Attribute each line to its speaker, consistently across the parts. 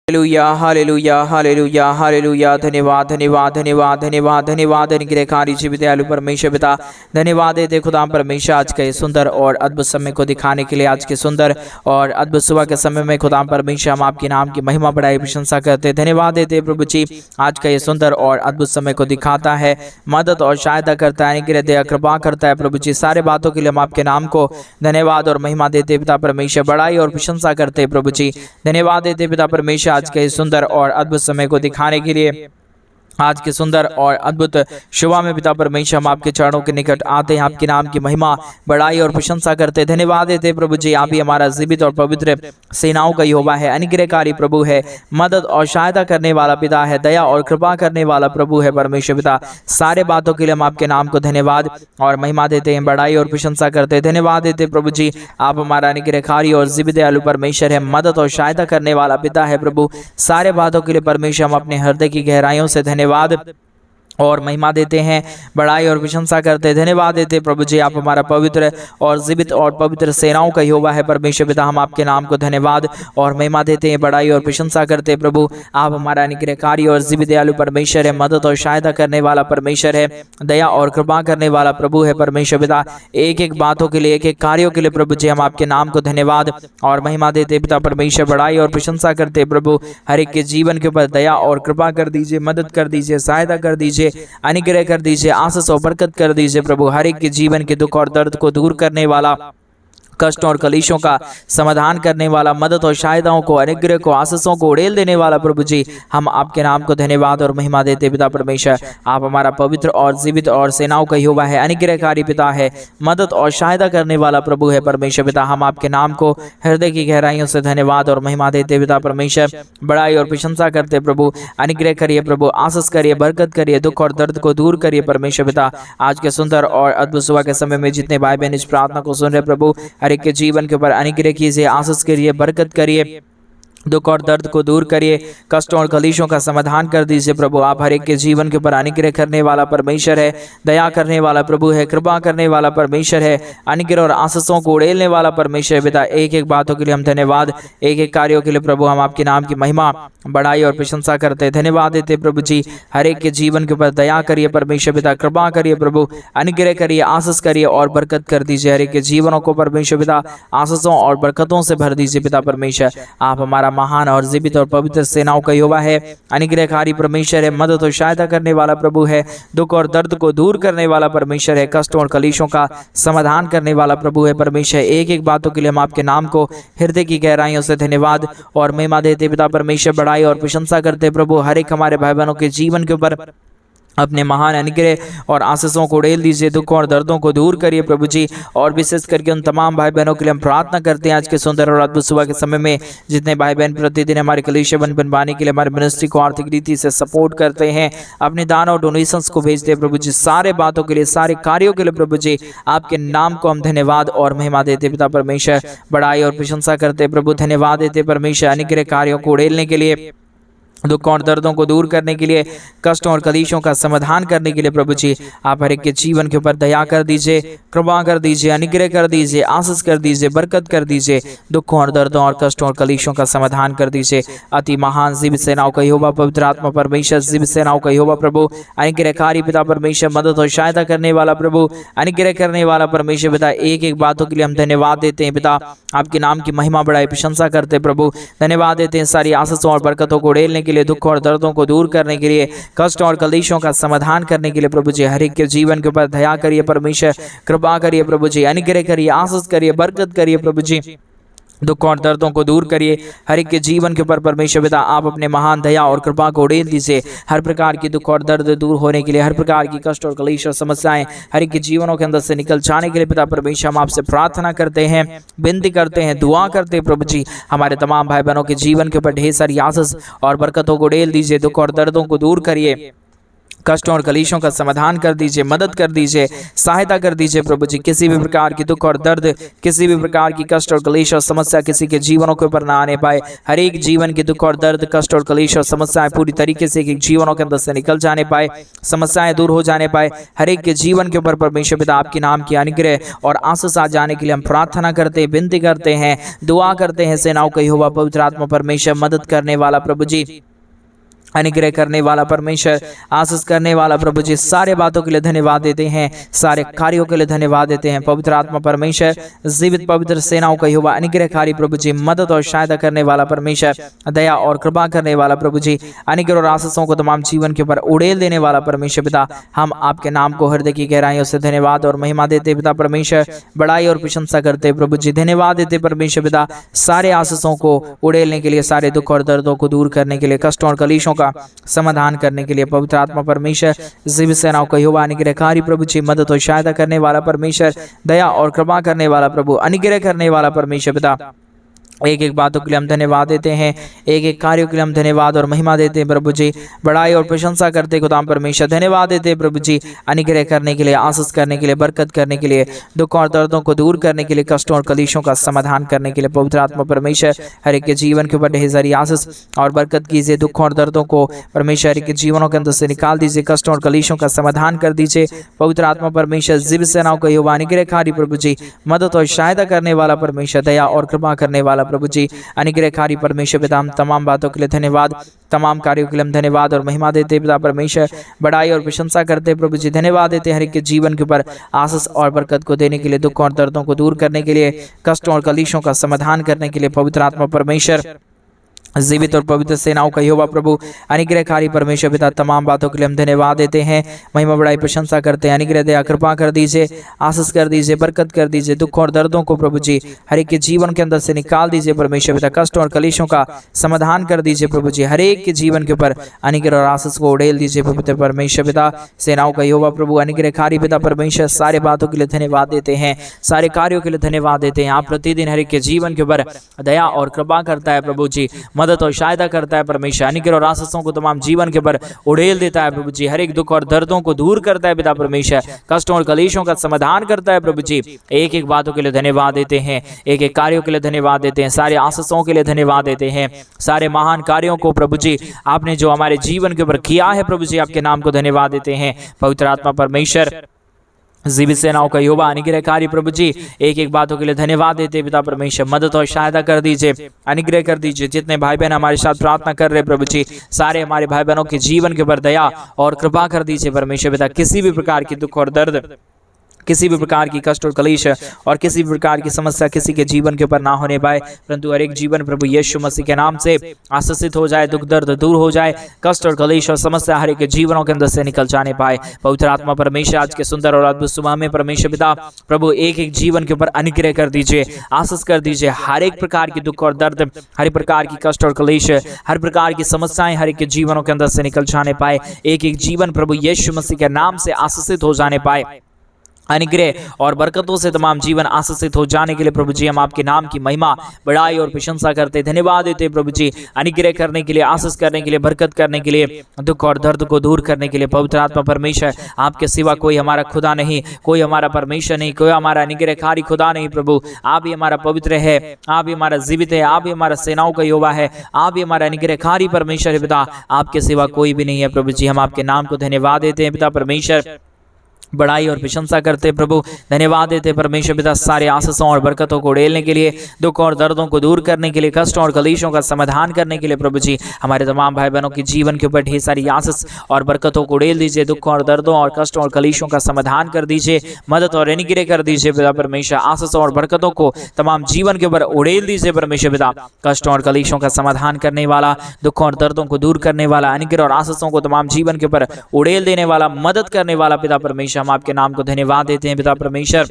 Speaker 1: Hallelujah hallelujah hallelujah hallelujah. धन्यवाद धन्यवाद धन्यवाद धन्यवाद धन्यवाद निग्रहकारी जीवित दयालु परमेश्वर पिता, धन्यवाद देते खुदा परमेश्वर आज के सुंदर और अद्भुत समय को दिखाने के लिए। आज के सुंदर और अद्भुत सुबह के समय में खुदा परमेश्वर हम आपके नाम की महिमा बढ़ाई प्रशंसा करते, धन्यवाद देते प्रभु जी। आज का ये सुंदर और अद्भुत समय को दिखाता है, मदद और सहायता करता है, निग्रह दया कृपा करता है प्रभु जी। सारे बातों के लिए हम आपके नाम को धन्यवाद और महिमा देते पिता परमेश्वर, बढ़ाई और प्रशंसा करते प्रभु जी। धन्यवाद देते पिता परमेश्वर आज के सुंदर और अद्भुत समय को दिखाने के लिए। आज के सुंदर और अद्भुत शुभा में पिता परमेश्वर हम आपके चरणों के निकट आते हैं, आपके नाम की महिमा बढ़ाई और प्रशंसा करते, धन्यवाद देते प्रभु जी। आप ही हमारा जीवित और पवित्र सेनाओं का यहोवा है, अनुग्रहकारी प्रभु है, मदद और सहायता करने वाला पिता है, दया और कृपा करने वाला प्रभु है परमेश्वर पिता। सारे बातों के लिए हम आपके नाम को धन्यवाद और महिमा देते हैं, बढ़ाई और प्रशंसा करते, धन्यवाद देते प्रभु जी। आप हमारा अनुग्रहकारी और जीवित दयालु परमेश्वर है, मदद और सहायता करने वाला पिता है प्रभु। सारे बातों के लिए परमेश्वर हम अपने हृदय की गहराइयों से धन्यवाद और महिमा देते हैं, बढ़ाई और प्रशंसा करते, धन्यवाद देते प्रभु जी। आप हमारा पवित्र और जीवित और पवित्र सेनाओं का यहोवा है परमेश्वर पिता। हम आपके नाम को धन्यवाद और महिमा देते हैं, बढ़ाई और प्रशंसा करते प्रभु। आप हमारा अनुग्रहकारी और जीवित दयालु परमेश्वर है, मदद और सहायता करने वाला परमेश्वर है, दया और कृपा करने वाला प्रभु है परमेश्वर पिता। एक एक बातों के लिए, एक एक कार्यों के लिए प्रभु जी हम आपके नाम को धन्यवाद और महिमा देते पिता परमेश्वर, बढ़ाई और प्रशंसा करते प्रभु। हर एक के जीवन के ऊपर दया और कृपा कर दीजिए, मदद कर दीजिए, सहायता कर दीजिए, अनुग्रह कर दीजिए, आशीष और बरकत कर दीजिए प्रभु। हर एक के जीवन के दुख और दर्द को दूर करने वाला, कष्ट और कलेशों का समाधान करने वाला, मदद और सहायताओं को, अनुग्रह को, आशीषों को उड़ेल देने वाला प्रभु जी हम आपके नाम को धन्यवाद और महिमा देते पिता परमेश्वर। आप हमारा पवित्र और जीवित और सेनाओं का यहोवा है, अनुग्रहकारी पिता है, मदद और सहायता करने वाला प्रभु है परमेश्वर पिता। हम आपके नाम को हृदय की गहराइयों से धन्यवाद और महिमा देते पिता परमेश्वर, बढ़ाई और प्रशंसा करते प्रभु। अनुग्रह करिए प्रभु, आशीष करिए, बरकत करिए, दुख और दर्द को दूर करिए परमेश्वर पिता। आज के सुंदर और अद्भुत सुबह के समय में जितने भाई बहन इस प्रार्थना को सुन रहे प्रभु, हर एक के जीवन के ऊपर अनुग्रह कीजिए, आशीष करिए, बरकत करिए, दुख और दर्द को दूर करिए, कष्टों और कलेशों का समाधान कर दीजिए प्रभु। आप हर एक के जीवन के ऊपर अनुग्रह करने वाला परमेश्वर है, दया करने वाला प्रभु है, कृपा करने वाला परमेश्वर है, अनुग्रह और आशीषों को उड़ेलने वाला परमेश्वर पिता। एक एक बातों के लिए हम धन्यवाद, एक एक कार्यों के लिए प्रभु हम आपके नाम की महिमा बढ़ाई और प्रशंसा करते, धन्यवाद देते प्रभु जी। हर एक के जीवन के ऊपर दया करिए परमेश्वर पिता, कृपा करिए प्रभु, अनुग्रह करिए, आशीष करिए और बरकत कर दीजिए। हर एक के जीवनों को परमेश्वर पिता आशीषों और बरकतों से भर दीजिए पिता परमेश्वर। आप हमारा महान और जीवित और पवित्र सेनाओं का यहोवा है, अनुग्रहकारी परमेश्वर है, मदद और सहायता करने वाला प्रभु है, दुख और दर्द को दूर करने वाला परमेश्वर है, कष्टों और कलेशों का समाधान करने वाला प्रभु है परमेश्वर। एक एक बातों के लिए हम आपके नाम को हृदय की गहराइयों से धन्यवाद और महिमा देते पिता परमेश्वर, बढ़ाई और प्रशंसा करते प्रभु। हर एक हमारे भाई बहनों के जीवन के ऊपर अपने महान अनुग्रह और आशीषों को उड़ेल दीजिए, दुख और दर्दों को दूर करिए प्रभु जी। और विशेष करके उन तमाम भाई बहनों के लिए हम प्रार्थना करते हैं आज के सुंदर और अद्भुत सुबह के समय में, जितने भाई बहन प्रतिदिन हमारे कलीसिया बनवाने के लिए हमारे मिनिस्ट्री को आर्थिक रीति से सपोर्ट करते हैं, अपने दान और डोनेशंस को भेजते हैं प्रभु जी। सारे बातों के लिए, सारे कार्यों के लिए प्रभु जी आपके नाम को हम धन्यवाद और महिमा देते पिता परमेश्वर, बढ़ाई और प्रशंसा करते प्रभु। धन्यवाद देते परमेश्वर अनुग्रह कार्यों को उड़ेलने के लिए, दुख और दर्दों को दूर करने के लिए, कष्टों और कलेशों का समाधान करने के लिए प्रभु जी आप हर एक के जीवन के ऊपर दया कर दीजिए, कृपा कर दीजिए, अनुग्रह कर दीजिए, आशीष कर दीजिए, बरकत कर दीजिए, दुखों और दर्दों और कष्टों और कलेशों का समाधान कर दीजिए। अति महान जीवित सेनाओं का यहोवा पवित्र आत्मा परमेश्वर, जीवित सेनाओं का यहोवा प्रभु, अनुग्रहकारी पिता परमेश्वर, मदद और सहायता करने वाला प्रभु, अनुग्रह करने वाला परमेश्वर पिता। एक एक बातों के लिए हम धन्यवाद देते हैं पिता, आपके नाम की महिमा बढ़ाई प्रशंसा करते प्रभु। धन्यवाद देते हैं सारी आशीषों और बरकतों को उड़ेलने के लिए, दुख और दर्दों को दूर करने के लिए, कष्ट और कलेशों का समाधान करने के लिए प्रभु जी। हर एक के जीवन के ऊपर दया करिए परमेश्वर, कृपा करिए प्रभु जी, अनुग्रह करिए, आशीष करिए, बरकत करिए प्रभु जी, दुख और दर्दों को दूर करिए। हर एक के जीवन के ऊपर परमेश्वर पिता आप अपने महान दया और कृपा को उड़ेल दीजिए। हर प्रकार की दुख और दर्द दूर होने के लिए, हर प्रकार की कष्ट और कलेश और समस्याएं हर एक के जीवनों के अंदर से निकल जाने के लिए पिता परमेश्वर हम आपसे प्रार्थना करते हैं, विनती करते हैं, दुआ करते हैं प्रभु जी। हमारे तमाम भाई बहनों के जीवन के ऊपर ढेर सारी आशीष और बरकतों को उड़ेल दीजिए, दुख और दर्दों को दूर करिए, कष्टों और कलेशों का समाधान कर दीजिए, मदद कर दीजिए, सहायता कर दीजिए प्रभु जी। किसी भी प्रकार की दुख और दर्द, किसी भी प्रकार की कष्ट और कलेश और समस्या किसी के जीवनों के ऊपर ना आने पाए। हर एक जीवन की दुख और दर्द, कष्ट और कलेश और समस्याएं पूरी तरीके से एक जीवनों के अंदर से निकल जाने पाए, समस्याएं दूर हो जाने पाए। हर एक के जीवन के ऊपर परमेश्वर पिता आपके नाम की अनुग्रह और आशीष आ जाने के लिए हम प्रार्थना करते हैं, विनती करते हैं, दुआ करते हैं। सेनाओं का यहोवा पवित्र आत्मा परमेश्वर, मदद करने वाला प्रभु जी, अनुग्रह करने वाला परमेश्वर, आशीष करने वाला प्रभु जी, सारे बातों के लिए धन्यवाद देते हैं, सारे कार्यों के लिए धन्यवाद देते हैं। पवित्र आत्मा परमेश्वर, जीवित पवित्र सेनाओं का यहोवा, अनुग्रहकारी प्रभु जी, मदद और सहायता करने वाला परमेश्वर, दया और कृपा करने वाला प्रभु जी, अनुग्रह और आशीषों को तमाम जीवन के ऊपर उड़ेल देने वाला परमेश्वर पिता, हम आपके नाम को हृदय की गहराइयों से धन्यवाद और महिमा देते पिता परमेश्वर, बड़ाई और प्रशंसा करते प्रभु जी, धन्यवाद देते परमेश्वर पिता, सारे आशीषों को उड़ेलने के लिए, सारे दुख और दर्दों को दूर करने के लिए, कष्टों और कलेशों समाधान करने के लिए। पवित्र आत्मा परमेश्वर, जीवित सेनाओं का यहोवा, अनुग्रहकारी प्रभु जी, मदद और सहायता करने वाला परमेश्वर, दया और कृपा करने वाला प्रभु, अनुग्रह करने वाला परमेश्वर पिता, एक एक बातों के लिए हम धन्यवाद देते हैं, एक एक कार्यों के लिए हम धन्यवाद और महिमा देते हैं प्रभु जी, बड़ाई और प्रशंसा करते खुदाम परमेश्वर, धन्यवाद देते हैं प्रभु जी, अनुग्रह करने के लिए, आशीष करने के लिए, बरकत करने के लिए, दुख और दर्दों को दूर करने के लिए, कष्टों और कलेशों का समाधान करने के लिए। पवित्र आत्मा परमेश्वर, हर एक के जीवन के ऊपर ढेर सारी आशीष और बरकत कीजिए, दुख और दर्दों को परमेश्वर हर एक के जीवनों के अंदर से निकाल दीजिए, कष्टों और कलेशों का समाधान कर दीजिए। पवित्र आत्मा परमेश्वर, जीवित सेनाओं का यहोवा, अनुग्रहकारी प्रभु जी, मदद और सहायता करने वाला परमेश्वर, दया और कृपा करने वाला प्रभु जी, अनुग्रहकारी परमेश्वर पिता, हम तमाम बातों के लिए धन्यवाद, तमाम कार्यों के लिए हम धन्यवाद और महिमा देते पिता परमेश्वर, बड़ाई और प्रशंसा करते प्रभु जी, धन्यवाद देते हर एक के जीवन के ऊपर आशीष और बरकत को देने के लिए, दुख और दर्दों को दूर करने के लिए, कष्टों और कलेशों का समाधान करने के लिए। पवित्र आत्मा परमेश्वर, जीवित और पवित्र सेनाओं का यहोवा प्रभु, अनुग्रहकारी परमेश्वर पिता, तमाम बातों के लिए हम धन्यवाद देते हैं, महिमा बड़ाई प्रशंसा करते हैं। अनुग्रह दया कृपा कर दीजिए, आशीष कर दीजिए, बरकत कर दीजिए, दुख और दर्दों को प्रभु जी हर एक के जीवन के अंदर से निकाल दीजिए परमेश्वर पिता, कष्टों और कलेशों का समाधान कर दीजिए प्रभु जी, हर एक के जीवन के ऊपर अनुग्रह और आशीष को उड़ेल दीजिए पवित्र परमेश्वर पिता, सेनाओं का यहोवा प्रभु, अनुग्रहकारी पिता परमेश्वर, सारे बातों के लिए धन्यवाद देते हैं, सारे कार्यों के लिए धन्यवाद देते हैं। आप प्रतिदिन हर एक के जीवन के ऊपर दया और कृपा करता है प्रभु जी, मदद और सहायता करता है परमेश्वर, अनुग्रह और आशीषों को तमाम जीवन के ऊपर उड़ेल देता है प्रभु जी, हर एक दुख और दर्दों को दूर करता है पिता परमेश्वर, कष्टों और कलेशों का समाधान करता है प्रभु जी। एक एक बातों के लिए धन्यवाद देते हैं, एक एक कार्यों के लिए धन्यवाद देते हैं, सारे आशीषों के लिए धन्यवाद देते हैं, सारे महान कार्यों को प्रभु जी आपने जो हमारे जीवन के ऊपर किया है प्रभु जी, आपके नाम को धन्यवाद देते हैं। पवित्र आत्मा परमेश्वर, जीवित सेनाओं का यहोवा, अनुग्रहकारी प्रभु जी, एक एक बातों के लिए धन्यवाद देते पिता परमेश्वर, मदद और सहायता कर दीजिए, अनुग्रह कर दीजिए। जितने भाई बहन हमारे साथ प्रार्थना कर रहे प्रभु जी, सारे हमारे भाई बहनों के जीवन के ऊपर दया और कृपा कर दीजिए परमेश्वर पिता, किसी भी प्रकार की दुख और दर्द, किसी भी प्रकार की कष्ट और कलेश और किसी भी प्रकार की समस्या किसी के जीवन के ऊपर ना होने पाए, परंतु हर एक जीवन प्रभु यीशु मसीह के नाम से आशीषित हो जाए, दुख दर्द दूर हो जाए, कष्ट और कलेश और समस्या हर एक के जीवनों के अंदर से निकल जाने पाए। पवित्र आत्मा परमेश्वर, आज के सुंदर और अद्भुत सुबह में परमेश्वर पिता प्रभु एक एक जीवन के ऊपर अनुग्रह कर दीजिए, आशीष कर दीजिए, हर एक प्रकार की दुख और दर्द, हर प्रकार की कष्ट और कलेश, हर प्रकार की समस्याएं हर एक के जीवनों के अंदर से निकल जाने पाए। एक एक जीवन प्रभु यीशु मसीह के नाम से आशीषित हो जाने पाए, अनुग्रह और बरकतों से तमाम जीवन आशीषित हो जाने के लिए प्रभु जी हम आपके नाम की महिमा बड़ाई और प्रशंसा करते, धन्यवाद देते प्रभु जी, अनुग्रह करने के लिए, आशीष करने के लिए, बरकत करने के लिए, दुख और दर्द को दूर करने के लिए। पवित्र आत्मा परमेश्वर, आपके सिवा कोई हमारा खुदा नहीं, कोई हमारा परमेश्वर नहीं, कोई हमारा अनुग्रहकारी खुदा नहीं प्रभु, आप ही हमारा पवित्र है, आप ही हमारा जीवित है, आप ही हमारा सेनाओं का यहोवा है, आप ही हमारा अनुग्रहकारी परमेश्वर है पिता, आपके सिवा कोई भी नहीं है प्रभु जी। हम आपके नाम को धन्यवाद देते हैं पिता परमेश्वर, बड़ाई और प्रशंसा करते प्रभु, धन्यवाद देते परमेश्वर पिता, सारे आशीषों और बरकतों को उड़ेलने के लिए, दुख और दर्दों को दूर करने के लिए, कष्टों और कलेशों का समाधान करने के लिए प्रभु जी हमारे तमाम भाई बहनों के जीवन के ऊपर ढेर सारी आशीष और बरकतों को उड़ेल दीजिए, दुख और दर्दों और कष्टों और कलेशों का समाधान कर दीजिए, मदद और अनुग्रह कर दीजिए पिता परमेश्वर, आशीषों और बरकतों को तमाम जीवन के ऊपर उड़ेल दीजिए परमेश्वर पिता, कष्टों और कलेशों का समाधान करने वाला, दुख और दर्दों को दूर करने वाला, अनुग्रह और आशीषों को तमाम जीवन के ऊपर उड़ेल देने वाला, मदद करने वाला पिता परमेश्वर, हम आपके नाम को धन्यवाद देते हैं पिता परमेश्वर।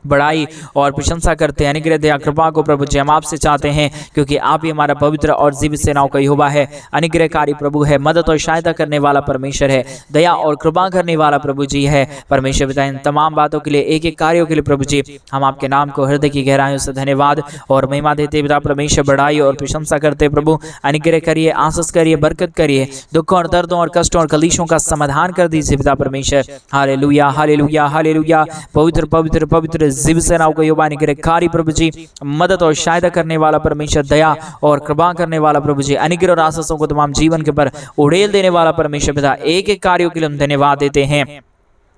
Speaker 1: बड़ाई और प्रशंसा करते हैं। अनुग्रह दया कृपा को प्रभु जी हम आपसे चाहते हैं, क्योंकि आप ही हमारा पवित्र और जीवित सेनाओं का यहोवा है, अनुग्रहकारी प्रभु है, मदद और सहायता करने वाला परमेश्वर है, दया और कृपा करने वाला प्रभु जी है। परमेश्वर पिता इन तमाम बातों के लिए, एक एक कार्यों के लिए प्रभु जी हम आपके नाम को हृदय की गहराइयों से धन्यवाद और महिमा देते पिता परमेश्वर, बड़ाई और प्रशंसा करते प्रभु। अनुग्रह करिए, आशीष करिए, बरकत करिए, दुखों और दर्दों और कष्टों और कलीशों का समाधान कर दीजिए पिता परमेश्वर। Hallelujah hallelujah hallelujah. पवित्र पवित्र पवित्र जीवित सेनाओं का यहोवा अनुग्रहकारी प्रभु जी, मदद और सहायता करने वाला परमेश्वर, दया और कृपा करने वाला प्रभु जी, अनुग्रह और आशीषों को तमाम जीवन के पर उड़ेल देने वाला परमेश्वर पिता, एक एक कार्यों के लिए हम धन्यवाद देते हैं,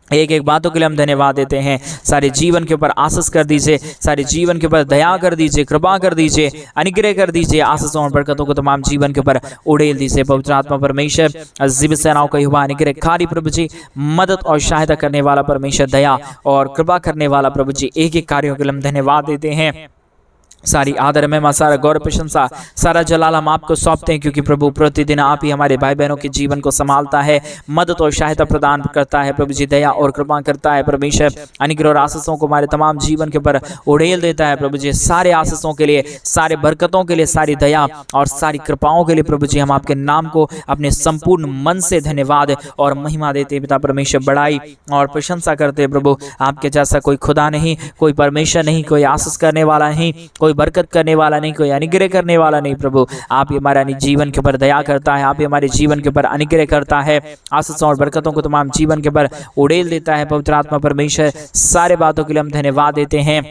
Speaker 1: एक एक बातों के लिए हम धन्यवाद देते हैं। सारे जीवन के ऊपर आशीष कर दीजिए, सारे जीवन के ऊपर दया कर दीजिए, कृपा कर दीजिए, अनुग्रह कर दीजिए, आशीषों और बरकतों को तमाम जीवन के ऊपर उड़ेल दीजिए। पवित्र आत्मा परमेश्वर, जीवित सेनाओं का यहोवा अनुग्रहकारी प्रभु जी, मदद और सहायता करने वाला परमेश्वर, दया और कृपा करने वाला प्रभु जी, एक एक कार्यों के लिए हम धन्यवाद देते हैं। सारी आदर महिमा, सारा गौरव प्रशंसा, सारा जलाल हम आपको सौंपते हैं, क्योंकि प्रभु प्रतिदिन आप ही हमारे भाई बहनों के जीवन को संभालता है, मदद और सहायता प्रदान करता है प्रभु जी, दया और कृपा करता है परमेश्वर, अनुग्रह और आशीषों को हमारे तमाम जीवन के ऊपर उड़ेल देता है प्रभु जी। सारे आशीषों के लिए, सारे बरकतों के लिए, सारी दया और सारी कृपाओं के लिए प्रभु जी हम आपके नाम को अपने संपूर्ण मन से धन्यवाद और महिमा देते पिता परमेश्वर, बड़ाई और प्रशंसा करते प्रभु। आपके जैसा कोई खुदा नहीं, कोई परमेश्वर नहीं, कोई आशीष करने वाला नहीं, कोई बरकत करने वाला नहीं, कोई अनुग्रह करने वाला नहीं प्रभु। आप ही हमारे जीवन के ऊपर दया करता है, आप ही हमारे जीवन के ऊपर अनुग्रह करता है, आशीषों और बरकतों को तमाम जीवन के ऊपर उड़ेल देता है पवित्र आत्मा परमेश्वर। सारे बातों के लिए हम धन्यवाद देते हैं,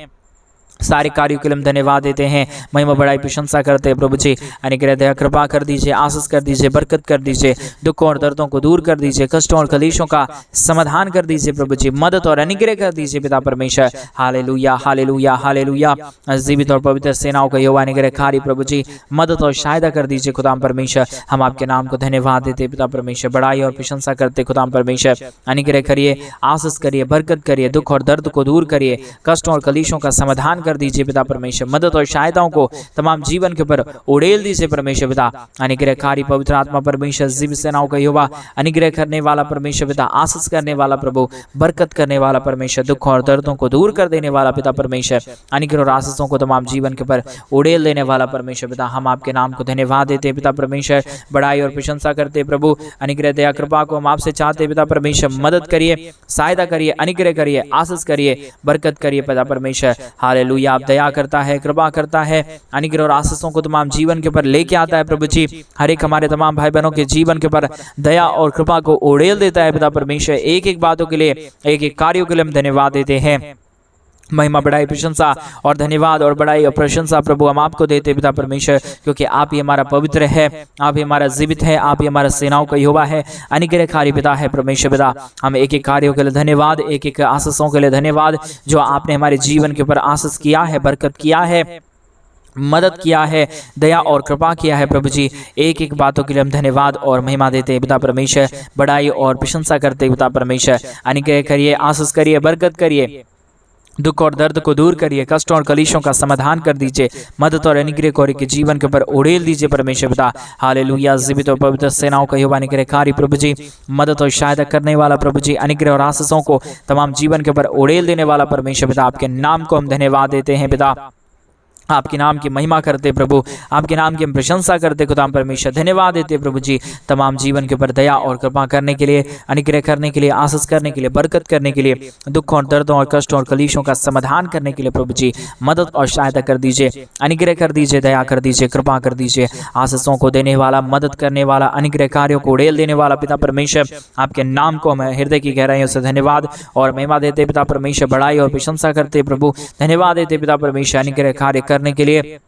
Speaker 1: सारे कार्यों के लिए हम धन्यवाद देते हैं, महिमा बड़ाई प्रशंसा करते हैं प्रभु जी। अनुग्रह दया कृपा कर दीजिए, आशीष कर दीजिए, बरकत कर दीजिए, दुखों और दर्दों को दूर कर दीजिए, कष्टों और कलेशों का समाधान कर दीजिए प्रभु जी, मदद और अनुग्रह कर दीजिए पिता परमेश्वर। Hallelujah hallelujah hallelujah. जीवित और पवित्र सेनाओं का यहोवा अनुग्रहकारी प्रभु जी, मदद और सहायता कर दीजिए खुदाम परमेश्वर। हम आपके नाम को धन्यवाद देते पिता परमेश्वर, बड़ाई और प्रशंसा करते खुदाम परमेश्वर। अनुग्रह करिए, आशीष करिए, बरकत करिए, दुख और दर्द को दूर करिए, कष्टों और कलेशों का समाधान कर दीजिए पिता परमेश्वर, मदद और सहायताओं को तमाम जीवन के ऊपर उड़ेल दीजिए परमेश्वर पिता। अनुग्रहकारी पवित्र आत्मा परमेश्वर, जीवित सेनाओं का यहोवा अनुग्रह करने वाला परमेश्वर पिता, आशीष करने वाला प्रभु, बरकत करने वाला परमेश्वर, दुख और दर्दों को दूर कर देने वाला पिता परमेश्वर, अनुग्रह और आशीषों को तमाम जीवन के ऊपर उड़ेल देने वाला परमेश्वर पिता। हम आपके नाम को धन्यवाद देते पिता परमेश्वर, बड़ाई और प्रशंसा करते प्रभु। अनुग्रह दया कृपा को हम आपसे चाहते पिता परमेश्वर, मदद करिए, सहायता करिए, अनुग्रह करिए, आशीष करिए, बरकत करिए पिता परमेश्वर। हालेलुया। आप दया करता है, कृपा करता है, अनुग्रह और आशीषों को तमाम जीवन के ऊपर लेके आता है प्रभु जी। हर एक हमारे तमाम भाई बहनों के जीवन के ऊपर दया और कृपा को उड़ेल देता है पिता परमेश्वर। एक एक बातों के लिए, एक एक कार्यों के लिए हम धन्यवाद देते हैं। महिमा बड़ाई प्रशंसा और धन्यवाद और बड़ाई और प्रशंसा प्रभु हम आपको देते पिता परमेश्वर, क्योंकि आप ही हमारा पवित्र है, आप ही हमारा जीवित है, आप ही हमारा सेनाओं का यहोवा है, अनुग्रहकारी पिता है परमेश्वर पिता। हम एक एक कार्यों के लिए धन्यवाद, एक एक आशीषों के लिए धन्यवाद, जो आपने हमारे जीवन के ऊपर आशीष किया है, बरकत किया है, मदद किया है, दया और कृपा किया है प्रभु जी। एक एक बातों के लिए हम धन्यवाद और महिमा देते हैं पिता परमेश्वर, बड़ाई और प्रशंसा करते पिता परमेश्वर। अनुग्रह करिए, आशीष करिए, बरकत करिए, दुख और दर्द को दूर करिए, कष्टों और कलीशों का समाधान कर दीजिए, मदद और अनुग्रह को के जीवन के ऊपर उड़ेल दीजिए परमेश्वर पिता। हालेलुया। जीवित और पवित्र सेनाओं का यहोवा अनुग्रहकारी प्रभु जी, मदद और सहायता करने वाला प्रभु जी, अनुग्रह और आशीषों को तमाम जीवन के ऊपर उड़ेल देने वाला परमेश्वर पिता। आपके नाम को हम धन्यवाद देते हैं पिता, आपके नाम की महिमा करते प्रभु, आपके नाम की हम प्रशंसा करते खुदा परमेश्वर। धन्यवाद देते प्रभु जी, तमाम जीवन के ऊपर दया और कृपा करने के लिए, अनुग्रह करने के लिए, आशीष करने के लिए, बरकत करने के लिए, दुखों और दर्दों और कष्टों और कलीशों का समाधान करने के लिए प्रभु जी, मदद और सहायता कर दीजिए, अनुग्रह कर दीजिए, दया कर दीजिए, कृपा कर दीजिए। आशीषों को देने वाला, मदद करने वाला, अनुग्रह कार्यों को उड़ेल देने वाला पिता परमेश्वर, आपके नाम को हम हृदय की गहराइयों से धन्यवाद और महिमा देते पिता परमेश्वर, बड़ाई और प्रशंसा करते प्रभु। धन्यवाद देते पिता परमेश्वर, अनुग्रह कार्य करने के लिए,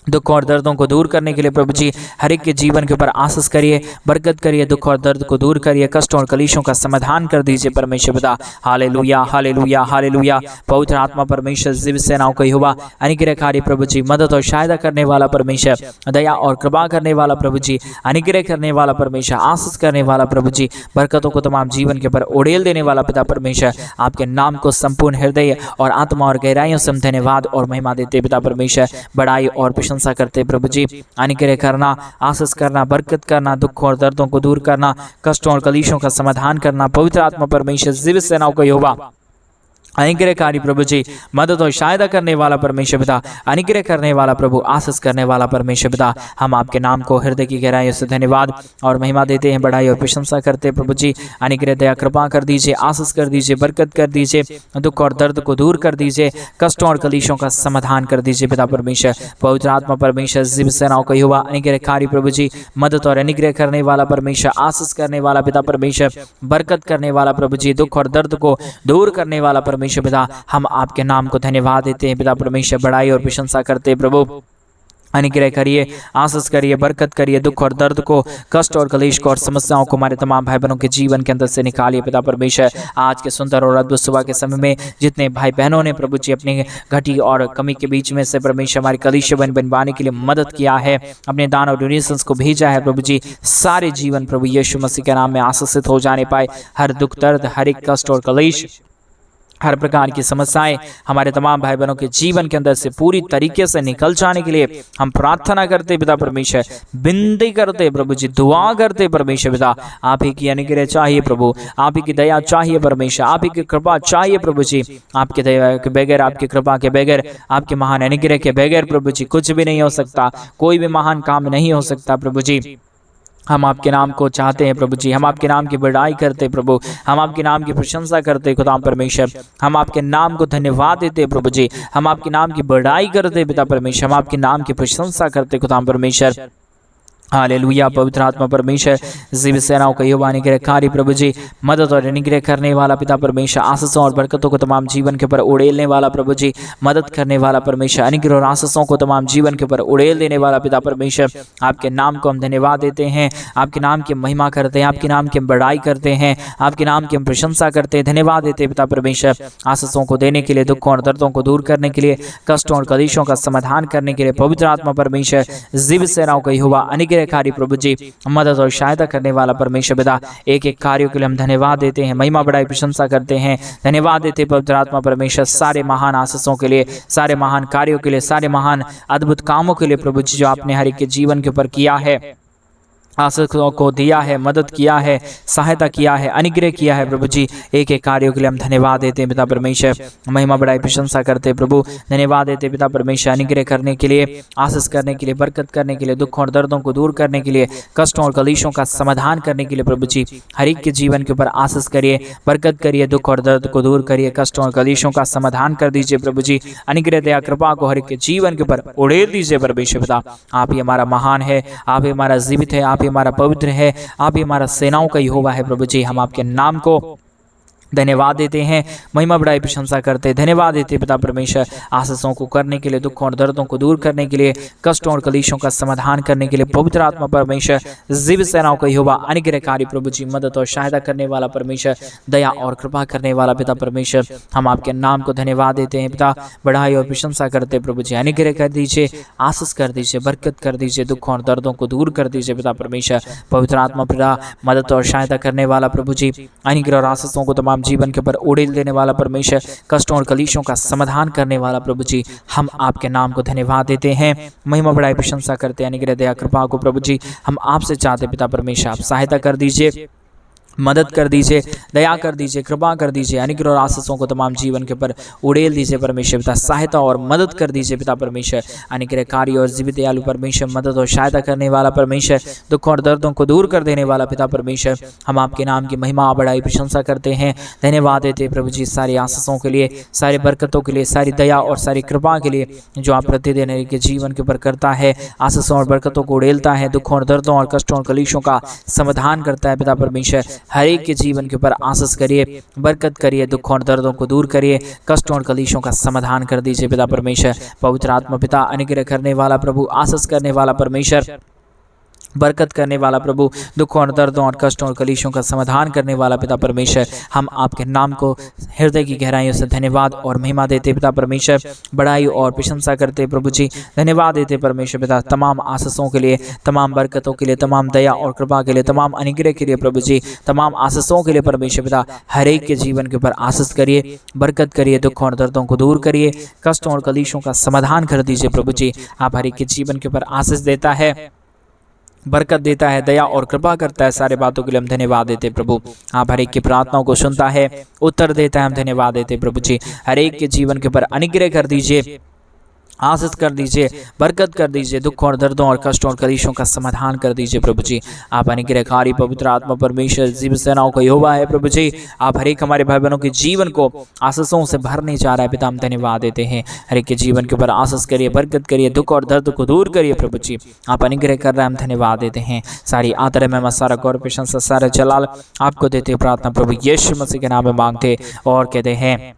Speaker 1: दुखों और दर्दों को दूर करने के लिए प्रभु जी। हर एक के जीवन के ऊपर आशीष करिए, बरकत करिए, दुख और दर्द को दूर करिए, कष्टों और कलीशों का समाधान कर दीजिए परमेश्वर पिता। Hallelujah hallelujah hallelujah. पवित्र आत्मा परमेश्वर, जीवित सेनाओं का यहोवा अनुग्रहकारी प्रभु जी, मदद और सहायता करने वाला परमेश्वर, दया और कृपा करने वाला प्रभु जी, अनुग्रह करने वाला परमेश्वर, आशीष करने वाला प्रभु जी, बरकतों को तमाम जीवन के ऊपर उड़ेल देने वाला पिता परमेश्वर। आपके नाम को संपूर्ण हृदय और आत्मा और गहराइयों से हम धन्यवाद और महिमा देते पिता परमेश्वर, बड़ाई और प्रशंसा करते प्रभु जी। अनुग्रह करना, आशीष करना, बरकत करना, दुखों और दर्दों को दूर करना, कष्टों और कलीशों का समाधान करना, पवित्र आत्मा परमेश्वर, जीवित सेनाओं का यहोवा अनुग्रहकारी प्रभु जी, मदद और सहायता करने वाला परमेश्वर पिता, अनुग्रह करने वाला प्रभु, आशीष करने वाला परमेश्वर पिता, हम आपके नाम को हृदय की गहराइयों से धन्यवाद और महिमा देते हैं, बढ़ाई और प्रशंसा करते हैं प्रभु जी। अनुग्रह दया कृपा कर दीजिए, आशीष कर दीजिए, बरकत कर दीजिए, दुख और दर्द को दूर कर दीजिए, कष्टों और कलेशों का समाधान कर दीजिए पिता परमेश्वर। पवित्र आत्मा परमेश्वर, जीव सेनाओं का युवा अनुग्रहकारी प्रभु जी, मदद और अनुग्रह करने वाला परमेश्वर, आशीष करने वाला पिता परमेश्वर, बरकत करने वाला प्रभु जी, दुख और दर्द को दूर करने वाला परमेश्वर पिता, हम आपके नाम को धन्यवाद देते हैं पिता परमेश्वर, बड़ाई और प्रशंसा करते हैं प्रभु। अनुग्रह करिए, आशीष करिए, बरकत करिए, दुख और दर्द को, कष्ट और कलेश को और समस्याओं को हमारे तमाम भाई बहनों के जीवन के अंदर से निकालिए पिता परमेश्वर। आज के सुंदर और अद्भुत सुबह के समय में जितने भाई बहनों ने प्रभु जी अपनी घटी और कमी के बीच में से परमेश्वर हमारी कलीसिया बनवाने के लिए मदद किया है, अपने दान और डोनेशंस को भेजा है प्रभु जी, सारे जीवन प्रभु यीशु मसीह के नाम में आशीषित हो जाने पाए। हर दुख दर्द, हर एक कष्ट और कलेश, हर प्रकार की समस्याएं हमारे तमाम भाई बहनों के जीवन के अंदर से पूरी तरीके से निकल जाने के लिए हम प्रार्थना करते पिता परमेश्वर, विनती करते प्रभु जी, दुआ करते परमेश्वर पिता। आप ही की अनुग्रह चाहिए प्रभु, आप ही की दया चाहिए परमेश्वर, आप ही की कृपा चाहिए प्रभु जी। आपके दया के बगैर, आपकी कृपा के बगैर, आपके महान अनुग्रह के बगैर प्रभु जी कुछ भी नहीं हो सकता, कोई भी महान काम नहीं हो सकता प्रभु जी। हम आपके नाम को चाहते हैं प्रभु जी, हम आपके नाम की बड़ाई करते प्रभु, हम आपके नाम की प्रशंसा करते खुदा परमेश्वर, हम आपके नाम को धन्यवाद देते प्रभु जी, हम आपके नाम की बड़ाई करते पिता परमेश्वर, हम आपके नाम की प्रशंसा करते खुदा परमेश्वर। हालेलुया। पवित्र आत्मा परमेश्वर, जीव सेनाओं का युवा अनुग्रहकारी प्रभु जी, मदद और अनुग्रह करने वाला पिता परमेश्वर, आशीषों और बरकतों को तमाम जीवन के ऊपर उड़ेलने वाला प्रभु जी, मदद करने वाला परमेश्वर, अनुग्रह और आशीषों को तमाम जीवन के ऊपर उड़ेल देने वाला पिता परमेश्वर, आपके नाम को हम धन्यवाद देते हैं, आपके नाम की महिमा करते हैं, आपके नाम की हम बड़ाई करते हैं, आपके नाम की हम प्रशंसा करते हैं, धन्यवाद देते हैं पिता परमेश्वर, आशीषों को देने के लिए, दुखों और दर्दों को दूर करने के लिए, कष्टों और कलेशों का समाधान करने के लिए। पवित्र आत्मा परमेश्वर, जीव सेनाओं का युवा अनुग्रहकारी प्रभु जी, मदद और सहायता करने वाला परमेश्वर पिता, एक एक कार्यों के लिए हम धन्यवाद देते हैं, महिमा बढ़ाई प्रशंसा करते हैं, धन्यवाद देते हैं पवित्र आत्मा परमेश्वर, सारे महान आशीषों के लिए, सारे महान कार्यों के लिए, सारे महान अद्भुत कामों के लिए प्रभु जी, जो आपने हर एक के जीवन के ऊपर किया है, आशीषों को दिया है, मदद किया है, सहायता किया है, अनुग्रह किया है प्रभु जी, एक एक कार्यों के लिए हम धन्यवाद देते हैं पिता परमेश्वर, महिमा बढ़ाई प्रशंसा करते हैं प्रभु, धन्यवाद देते हैं पिता परमेश्वर, अनुग्रह करने के लिए, आशीष करने के लिए, बरकत करने के लिए, दुखों और दर्दों को दूर करने के लिए, कष्टों और कलेशों का समाधान करने के लिए प्रभु जी, हर एक के जीवन के ऊपर आशीष करिए, बरकत करिए, दुख और दर्द को दूर करिए, कष्टों और कलेशों का समाधान कर दीजिए प्रभु जी, अनुग्रह दया कृपा को हर एक के जीवन के ऊपर उड़ेल दीजिए परमेश्वर पिता। आप ही हमारा महान है, आप ही हमारा जीवित है, आप ही हमारा पवित्र है, आप ही हमारा सेनाओं का यहोवा है प्रभु जी। हम आपके नाम को धन्यवाद देते हैं, महिमा बढ़ाई प्रशंसा करते हैं, धन्यवाद देते पिता परमेश्वर, आशीषों को करने के लिए, दुखों और दर्दों को दूर करने के लिए, कष्टों और कलेशों का समाधान करने के लिए। पवित्र आत्मा परमेश्वर, जीव सेनाओं का यहोवा अनुग्रहकारी प्रभु जी, मदद और सहायता करने वाला परमेश्वर, दया और कृपा करने वाला पिता परमेश्वर, हम आपके नाम को धन्यवाद देते हैं पिता, बढ़ाई और प्रशंसा करते प्रभु जी। अनुग्रह कर दीजिए, आशीष कर दीजिए, बरकत कर दीजिए, दुखों और दर्दों को दूर कर दीजिए पिता परमेश्वर। पवित्र आत्मा पिता, मदद और सहायता करने वाला प्रभु जी, अनुग्रह और आशीषों को तमाम जीवन के ऊपर उड़ेल देने वाला परमेश्वर, कष्टों और कलेशों का समाधान करने वाला प्रभु जी, हम आपके नाम को धन्यवाद देते हैं, महिमा बढ़ाई प्रशंसा करते हैं, अनुग्रह दया कृपा को प्रभु जी हम आपसे चाहते पिता परमेश्वर, आप सहायता कर दीजिए, मदद कर दीजिए, दया कर दीजिए, कृपा कर दीजिए, अनुग्रह और आशीषों को तमाम जीवन के ऊपर उड़ेल दीजिए परमेश्वर पिता, सहायता और मदद कर दीजिए पिता परमेश्वर, अनुग्रहकारी और जीवित दयालु परमेश्वर, मदद और सहायता करने वाला परमेश्वर, दुखों और दर्दों को दूर कर देने वाला पिता परमेश्वर, हम आपके नाम की महिमा बढ़ाई प्रशंसा करते हैं, धन्यवाद देते प्रभु जी, सारी आशीषों के लिए, सारी बरकतों के लिए, सारी दया और सारी कृपा के लिए जो आप प्रतिदिन के जीवन के ऊपर करता है, आशीषों और बरकतों को उड़ेलता है, दुखों और दर्दों और कष्टों और कलेशों का समाधान करता है पिता परमेश्वर। हर एक के जीवन के ऊपर आशीष करिए, बरकत करिए, दुखों और दर्दों को दूर करिए, कष्टों और कलेशों का समाधान कर दीजिए पिता परमेश्वर। पवित्र आत्मा पिता, अनुग्रह करने वाला प्रभु, आशीष करने वाला परमेश्वर, बरकत करने वाला प्रभु, दुखों और दर्दों और कष्टों और कलेशों का समाधान करने वाला पिता परमेश्वर, हम आपके नाम को हृदय की गहराइयों से धन्यवाद और महिमा देते पिता परमेश्वर, बड़ाई और प्रशंसा करते प्रभु जी, धन्यवाद देते परमेश्वर पिता, तमाम आशीषों के लिए, तमाम बरकतों के लिए, तमाम दया और कृपा के लिए, तमाम अनुग्रह के लिए प्रभु जी, तमाम आशीषों के लिए परमेश्वर पिता, हर एक के जीवन के ऊपर आशीष करिए, बरकत करिए, दुखों और दर्दों को दूर करिए, कष्टों और कलेशों का समाधान कर दीजिए प्रभु जी। आप हर एक के जीवन के ऊपर आशीष देता है, बरकत देता है, दया और कृपा करता है। सारे बातों के लिए हम धन्यवाद देते प्रभु। आप हर एक की प्रार्थनाओं को सुनता है, उत्तर देता है, हम धन्यवाद देते प्रभु जी। हर एक के जीवन के ऊपर अनुग्रह कर दीजिए, आशीष कर दीजिए, बरकत कर दीजिए, दुख और दर्दों और कष्टों और कलेशों का समाधान कर दीजिए प्रभु जी। आप अनुग्रहकारी पवित्र आत्मा परमेश्वर जीव सेनाओं का यहोवा है प्रभु जी। आप हर एक हमारे भाई बहनों के जीवन को आशीषों से भरने जा रहा है पिता, हम धन्यवाद देते हैं। हर एक के जीवन के ऊपर आशीष करिए, बरकत करिए, दुख और दर्द को दूर करिए प्रभु जी। आप अनुग्रह कर रहे हैं, हम धन्यवाद देते हैं। सारी आदर में सारा गौरव प्रशंसा सारा जलाल आपको देते प्रार्थना प्रभु यीशु मसीह के नाम में मांगते और कहते हैं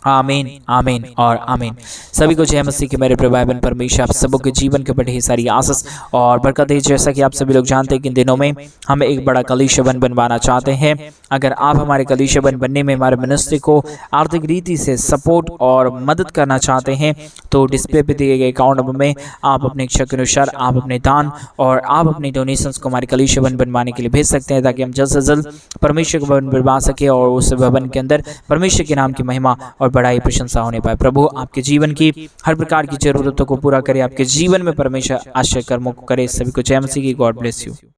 Speaker 1: आमीन, आमीन और आमीन। सभी को जय मसीह के मेरे भाई बहन परमेश्वर आप सबों के जीवन के ऊपर ढेर सारी आशीष और बरकत है। जैसा कि आप सभी लोग जानते हैं कि इन दिनों में हम एक बड़ा कलीसिया बनवाना चाहते हैं। अगर आप हमारे कलीसिया बनने में हमारे मिनिस्ट्री को आर्थिक रीति से सपोर्ट और मदद करना चाहते हैं तो डिस्प्ले पे दिए गए अकाउंट नंबर में आप अपने इच्छा के अनुसार आप अपने दान और आप अपने डोनेशंस को हमारे कलीसिया बनवाने के लिए भेज सकते हैं, ताकि हम जल्द से जल्द परमेश्वर का भवन बनवा सके और उस भवन के अंदर परमेश्वर के नाम की महिमा और बड़ाई प्रशंसा होने पाए। प्रभु आपके जीवन की हर प्रकार की जरूरतों को पूरा करे, आपके जीवन में परमेश्वर आश्चर्य कर्मों को करे। सभी को जय मसीह की। God bless you.